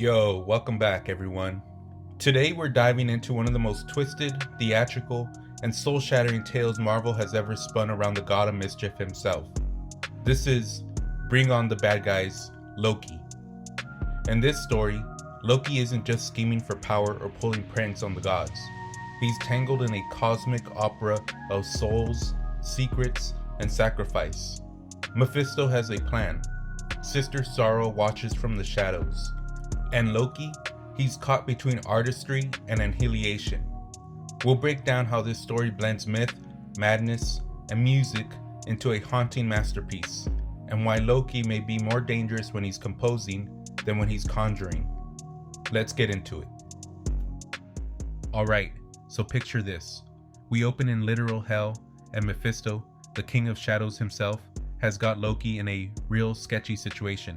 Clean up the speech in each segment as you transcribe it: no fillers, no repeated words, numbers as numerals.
Yo, welcome back everyone. Today we're diving into one of the most twisted, theatrical, and soul-shattering tales Marvel has ever spun around the god of mischief himself. This is Bring On the Bad Guys, Loki. In this story, Loki isn't just scheming for power or pulling pranks on the gods. He's tangled in a cosmic opera of souls, secrets, and sacrifice. Mephisto has a plan. Sister Sorrow watches from the shadows. And Loki, he's caught between artistry and annihilation. We'll break down how this story blends myth, madness, and music into a haunting masterpiece, and why Loki may be more dangerous when he's composing than when he's conjuring. Let's get into it. Alright, so picture this. We open in literal hell, and Mephisto, the king of shadows himself, has got Loki in a real sketchy situation.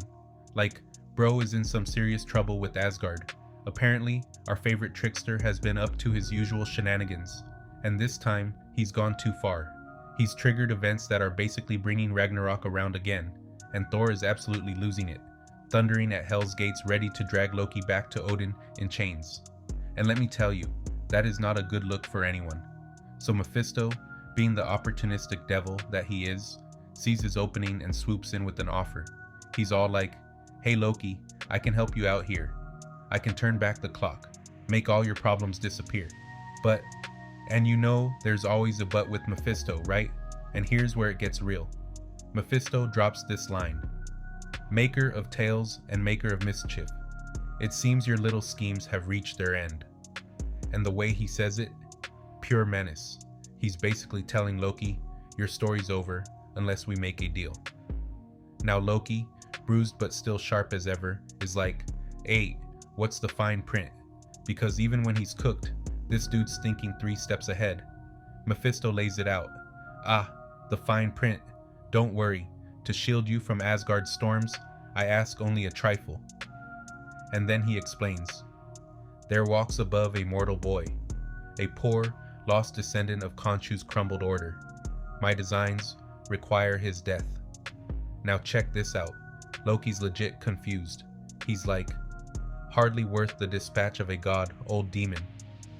Like, bro is in some serious trouble with Asgard. Apparently, our favorite trickster has been up to his usual shenanigans, and this time, he's gone too far. He's triggered events that are basically bringing Ragnarok around again, and Thor is absolutely losing it, thundering at Hell's gates ready to drag Loki back to Odin in chains. And let me tell you, that is not a good look for anyone. So Mephisto, being the opportunistic devil that he is, sees his opening and swoops in with an offer. He's all like, "Hey Loki, I can help you out here. I can turn back the clock, make all your problems disappear. But," and you know there's always a but with Mephisto, right? And here's where it gets real. Mephisto drops this line: "Maker of tales and maker of mischief, it seems your little schemes have reached their end." And the way he says it, pure menace. He's basically telling Loki, your story's over unless we make a deal. Now Loki, bruised but still sharp as ever, is like, "Hey, what's the fine print?" Because even when he's cooked, this dude's thinking 3 steps ahead. Mephisto lays it out. "Ah, the fine print. Don't worry. To shield you from Asgard's storms, I ask only a trifle." And then he explains. "There walks above a mortal boy, a poor, lost descendant of Khonshu's crumbled order. My designs require his death." Now check this out. Loki's legit confused. He's like, "Hardly worth the dispatch of a god, old demon.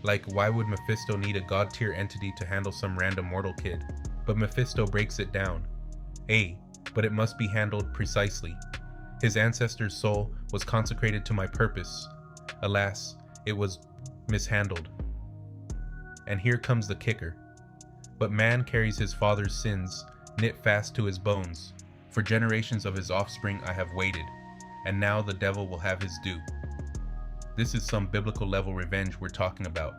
Like, why would Mephisto need a god-tier entity to handle some random mortal kid?" But Mephisto breaks it down. "Hey, but it must be handled precisely. His ancestor's soul was consecrated to my purpose. Alas, it was mishandled." And here comes the kicker. "But man carries his father's sins, knit fast to his bones. For generations of his offspring I have waited, and now the devil will have his due." This is some biblical level revenge we're talking about.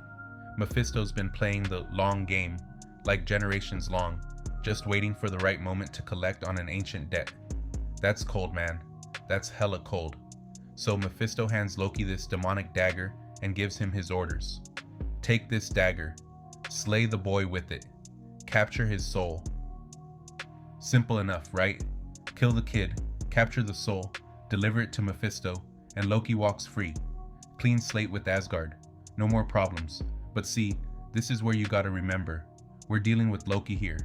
Mephisto's been playing the long game, like generations long, just waiting for the right moment to collect on an ancient debt. That's cold, man. That's hella cold. So Mephisto hands Loki this demonic dagger and gives him his orders. "Take this dagger, slay the boy with it, capture his soul." Simple enough, right? Kill the kid, capture the soul, deliver it to Mephisto, and Loki walks free. Clean slate with Asgard. No more problems. But see, this is where you gotta remember. We're dealing with Loki here,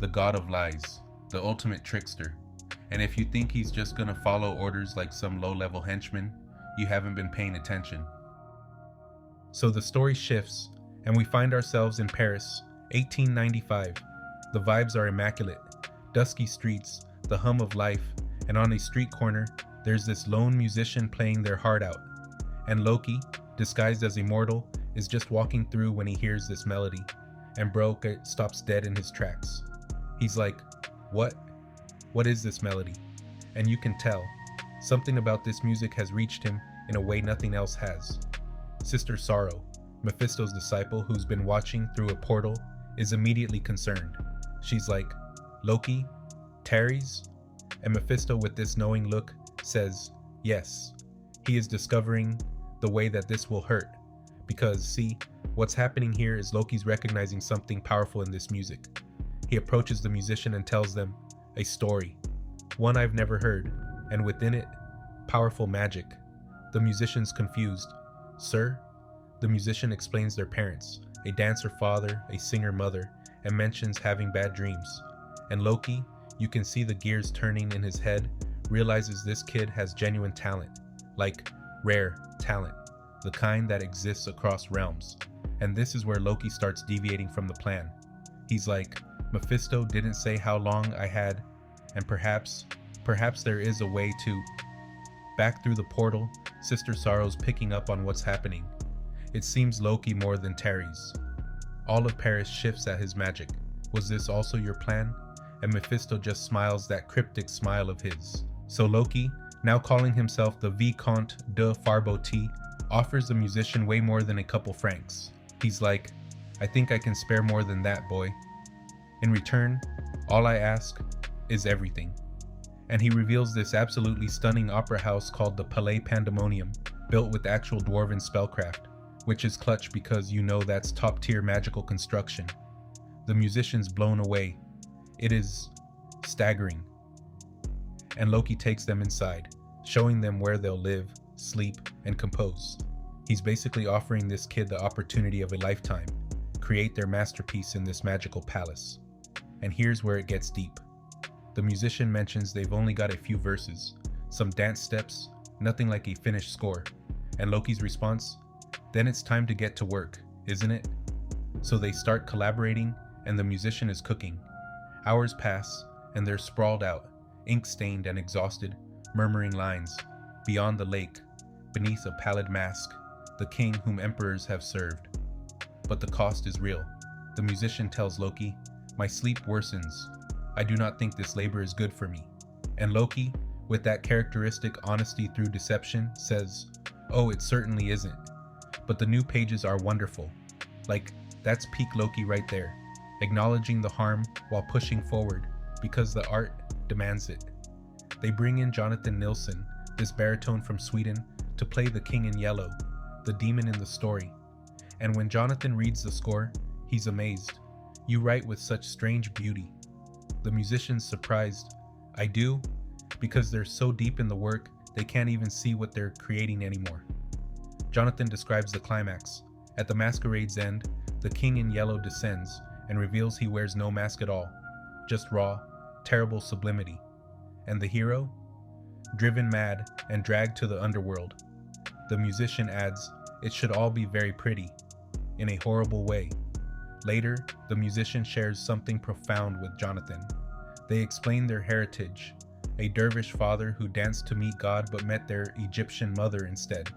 the god of lies, the ultimate trickster. And if you think he's just gonna follow orders like some low-level henchman, you haven't been paying attention. So the story shifts, and we find ourselves in Paris, 1895. The vibes are immaculate. Dusky streets, the hum of life, and on a street corner, there's this lone musician playing their heart out. And Loki, disguised as a mortal, is just walking through when he hears this melody, and bro stops dead in his tracks. He's like, "What? What is this melody?" And you can tell, something about this music has reached him in a way nothing else has. Sister Sorrow, Mephisto's disciple who's been watching through a portal, is immediately concerned. She's like, "Loki? Tarries?" And Mephisto, with this knowing look, says, yes. He is discovering the way that this will hurt. Because, see, what's happening here is Loki's recognizing something powerful in this music. He approaches the musician and tells them a story, one I've never heard, and within it, powerful magic. The musician's confused. "Sir?" The musician explains their parents, a dancer father, a singer mother, and mentions having bad dreams. And Loki, you can see the gears turning in his head, realizes this kid has genuine talent. Like, rare talent, the kind that exists across realms. And this is where Loki starts deviating from the plan. He's like, Mephisto didn't say how long I had, and perhaps there is a way to. Back through the portal, Sister Sorrow's picking up on what's happening. It seems Loki more than tarries. All of Paris shifts at his magic. Was this also your plan? And Mephisto just smiles that cryptic smile of his. So Loki, now calling himself the Vicomte de Farbauti, offers the musician way more than a couple francs. He's like, I think I can spare more than that, boy. In return, all I ask is everything. And he reveals this absolutely stunning opera house called the Palais Pandemonium, built with actual dwarven spellcraft, which is clutch because you know that's top-tier magical construction. The musician's blown away. It is staggering. And Loki takes them inside, showing them where they'll live, sleep, and compose. He's basically offering this kid the opportunity of a lifetime, create their masterpiece in this magical palace. And here's where it gets deep. The musician mentions they've only got a few verses, some dance steps, nothing like a finished score. And Loki's response, then it's time to get to work, isn't it? So they start collaborating, and the musician is cooking. Hours pass, and they're sprawled out, ink-stained and exhausted, murmuring lines. Beyond the lake, beneath a pallid mask, the king whom emperors have served. But the cost is real. The musician tells Loki, my sleep worsens. I do not think this labor is good for me. And Loki, with that characteristic honesty through deception, says, oh, it certainly isn't. But the new pages are wonderful. Like, that's peak Loki right there, acknowledging the harm while pushing forward, because the art demands it. They bring in Jonathan Nilsson, this baritone from Sweden, to play the King in Yellow, the demon in the story. And when Jonathan reads the score, he's amazed. You write with such strange beauty. The musician's surprised. I do, because they're so deep in the work, they can't even see what they're creating anymore. Jonathan describes the climax. At the masquerade's end, the King in Yellow descends and reveals he wears no mask at all, just raw, terrible sublimity. And the hero? Driven mad and dragged to the underworld. The musician adds, it should all be very pretty, in a horrible way. Later, the musician shares something profound with Jonathan. They explain their heritage, a dervish father who danced to meet God but met their Egyptian mother instead.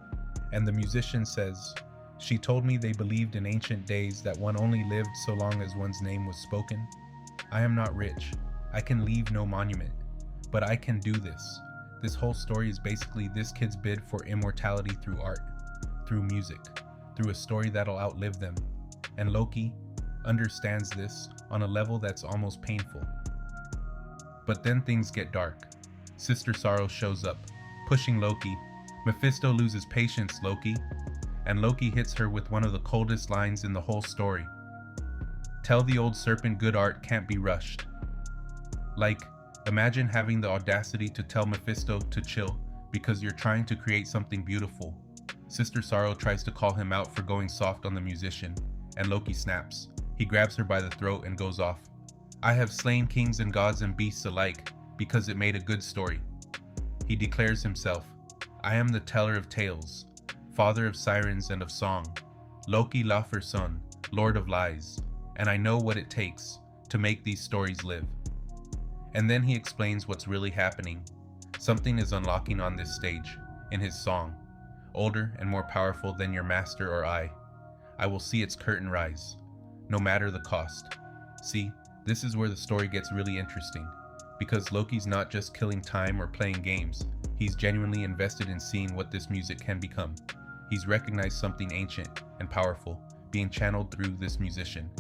And the musician says, she told me they believed in ancient days that one only lived so long as one's name was spoken. I am not rich. I can leave no monument. But I can do this. This whole story is basically this kid's bid for immortality through art, through music, through a story that'll outlive them. And Loki understands this on a level that's almost painful. But then things get dark. Sister Sorrow shows up, pushing Loki. Mephisto loses patience, Loki. And Loki hits her with one of the coldest lines in the whole story. Tell the old serpent good art can't be rushed. Like, imagine having the audacity to tell Mephisto to chill because you're trying to create something beautiful. Sister Sorrow tries to call him out for going soft on the musician, and Loki snaps. He grabs her by the throat and goes off. I have slain kings and gods and beasts alike because it made a good story. He declares himself, I am the teller of tales, father of sirens and of song, Loki Laferson, lord of lies, and I know what it takes to make these stories live. And then he explains what's really happening. Something is unlocking on this stage, in his song, older and more powerful than your master or I. I will see its curtain rise, no matter the cost. See, this is where the story gets really interesting, because Loki's not just killing time or playing games, he's genuinely invested in seeing what this music can become. He's recognized something ancient and powerful being channeled through this musician,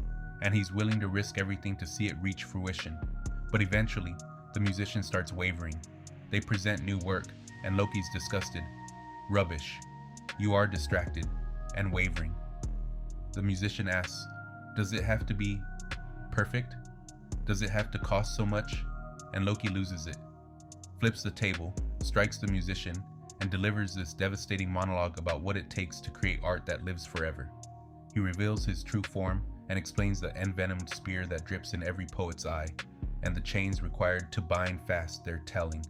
and he's willing to risk everything to see it reach fruition. But eventually, the musician starts wavering. They present new work, and Loki's disgusted. Rubbish. You are distracted and wavering. The musician asks, does it have to be perfect? Does it have to cost so much? And Loki loses it, flips the table, strikes the musician, and delivers this devastating monologue about what it takes to create art that lives forever. He reveals his true form and explains the envenomed spear that drips in every poet's eye, and the chains required to bind fast their telling,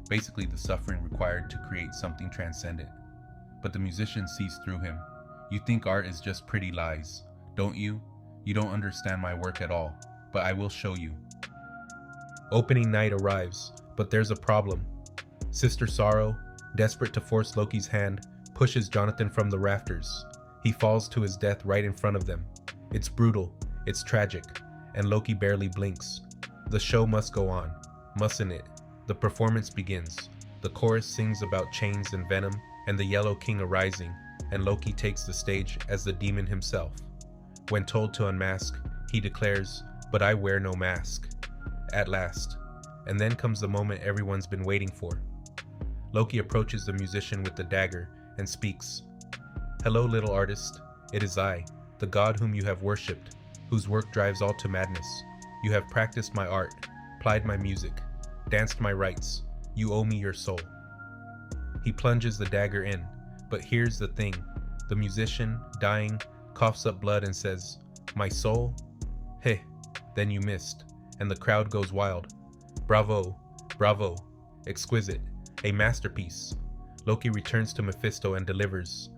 basically the suffering required to create something transcendent. but the musician sees through him. You think art is just pretty lies, don't you? You don't understand my work at all, but I will show you. Opening night arrives, but there's a problem. Sister Sorrow, desperate to force Loki's hand, pushes Jonathan from the rafters. He falls to his death right in front of them. It's brutal, it's tragic, and Loki barely blinks. The show must go on, mustn't it? The performance begins. The chorus sings about chains and venom, and the Yellow King arising, and Loki takes the stage as the demon himself. When told to unmask, he declares, "But I wear no mask." At last. And then comes the moment everyone's been waiting for. Loki approaches the musician with the dagger and speaks. "Hello, little artist. It is I, the god whom you have worshipped, whose work drives all to madness. You have practiced my art, plied my music, danced my rites. You owe me your soul." He plunges the dagger in, but here's the thing. The musician, dying, coughs up blood and says, "My soul? Heh, then you missed." And the crowd goes wild. Bravo, bravo, exquisite, a masterpiece. Loki returns to Mephisto and delivers.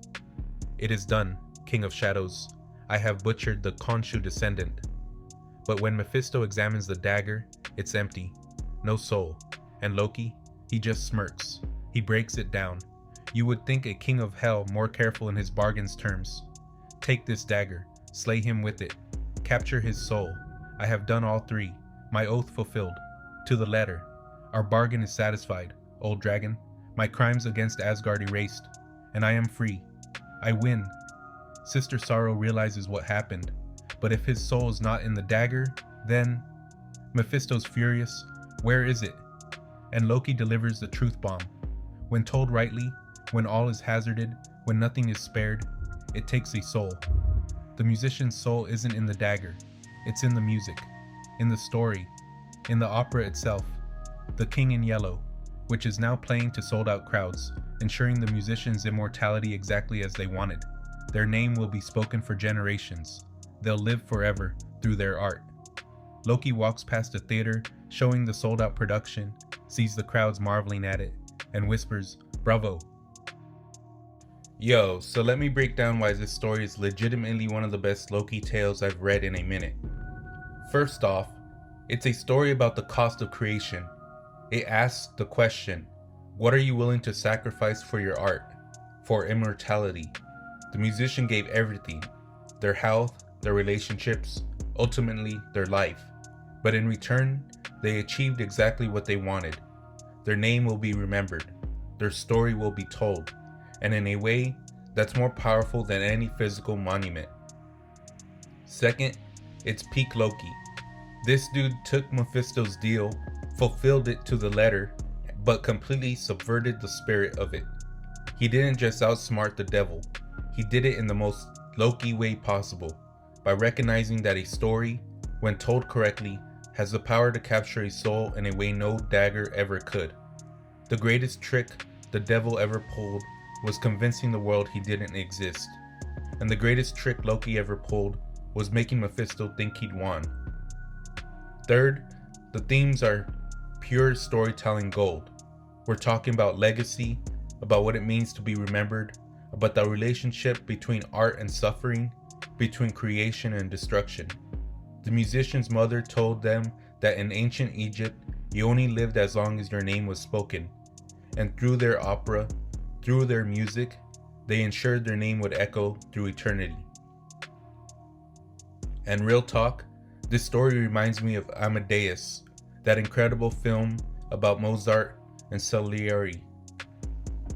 "It is done, King of Shadows. I have butchered the Khonshu descendant." But when Mephisto examines the dagger, it's empty. No soul. And Loki, he just smirks. He breaks it down. You would think a king of hell more careful in his bargains terms. "Take this dagger, slay him with it, capture his soul. I have done all three, my oath fulfilled, to the letter. Our bargain is satisfied, old dragon. My crimes against Asgard erased, and I am free. I win." Sister Sorrow realizes what happened, but if his soul is not in the dagger, then... Mephisto's furious. Where is it? And Loki delivers the truth bomb. When told rightly, when all is hazarded, when nothing is spared, it takes a soul. The musician's soul isn't in the dagger. It's in the music, in the story, in the opera itself. The King in Yellow, which is now playing to sold-out crowds, ensuring the musicians' immortality exactly as they wanted. Their name will be spoken for generations. They'll live forever through their art. Loki walks past a theater, showing the sold-out production, sees the crowds marveling at it, and whispers, "Bravo." Yo, so let me break down why this story is legitimately one of the best Loki tales I've read in a minute. First off, it's a story about the cost of creation. It asks the question, what are you willing to sacrifice for your art, for immortality? The musician gave everything, their health, their relationships, ultimately their life. But in return, they achieved exactly what they wanted. Their name will be remembered, their story will be told, and in a way that's more powerful than any physical monument. Second, it's peak Loki. This dude took Mephisto's deal, fulfilled it to the letter, but completely subverted the spirit of it. He didn't just outsmart the devil, he did it in the most Loki way possible, by recognizing that a story, when told correctly, has the power to capture a soul in a way no dagger ever could. The greatest trick the devil ever pulled was convincing the world he didn't exist. And the greatest trick Loki ever pulled was making Mephisto think he'd won. Third, the themes are pure storytelling gold. We're talking about legacy, about what it means to be remembered, about the relationship between art and suffering, between creation and destruction. The musician's mother told them that in ancient Egypt, you only lived as long as your name was spoken. And through their opera, through their music, they ensured their name would echo through eternity. And real talk, this story reminds me of Amadeus, that incredible film about Mozart and Salieri,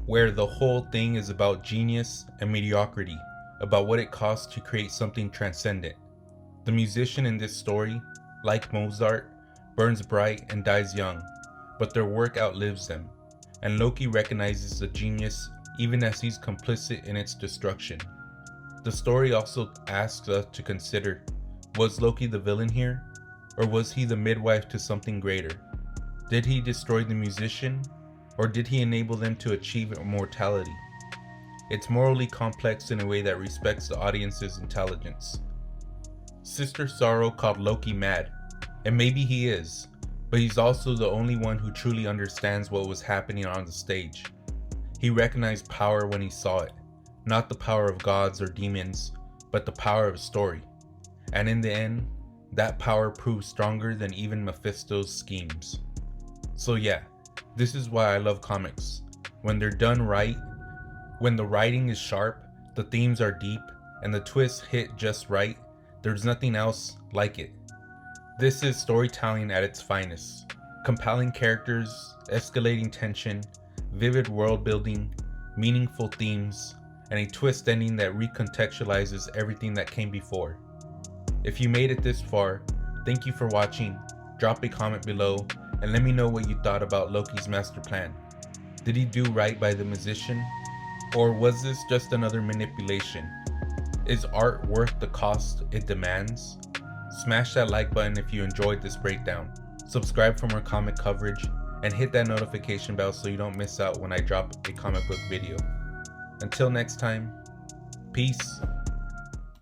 where the whole thing is about genius and mediocrity, about what it costs to create something transcendent. The musician in this story, like Mozart, burns bright and dies young, but their work outlives them, and Loki recognizes the genius even as he's complicit in its destruction. The story also asks us to consider, was Loki the villain here, or was he the midwife to something greater? Did he destroy the musician, or did he enable them to achieve immortality? It's morally complex in a way that respects the audience's intelligence. Sister Sorrow called Loki mad, and maybe he is, but he's also the only one who truly understands what was happening on the stage. He recognized power when he saw it, not the power of gods or demons, but the power of story. And in the end, that power proves stronger than even Mephisto's schemes. So yeah, this is why I love comics. When they're done right, when the writing is sharp, the themes are deep, and the twists hit just right, there's nothing else like it. This is storytelling at its finest. Compelling characters, escalating tension, vivid world building, meaningful themes, and a twist ending that recontextualizes everything that came before. If you made it this far, thank you for watching. Drop a comment below and let me know what you thought about Loki's master plan. Did he do right by the musician? Or was this just another manipulation? Is art worth the cost it demands? Smash that like button if you enjoyed this breakdown. Subscribe for more comic coverage and hit that notification bell so you don't miss out when I drop a comic book video. Until next time, peace.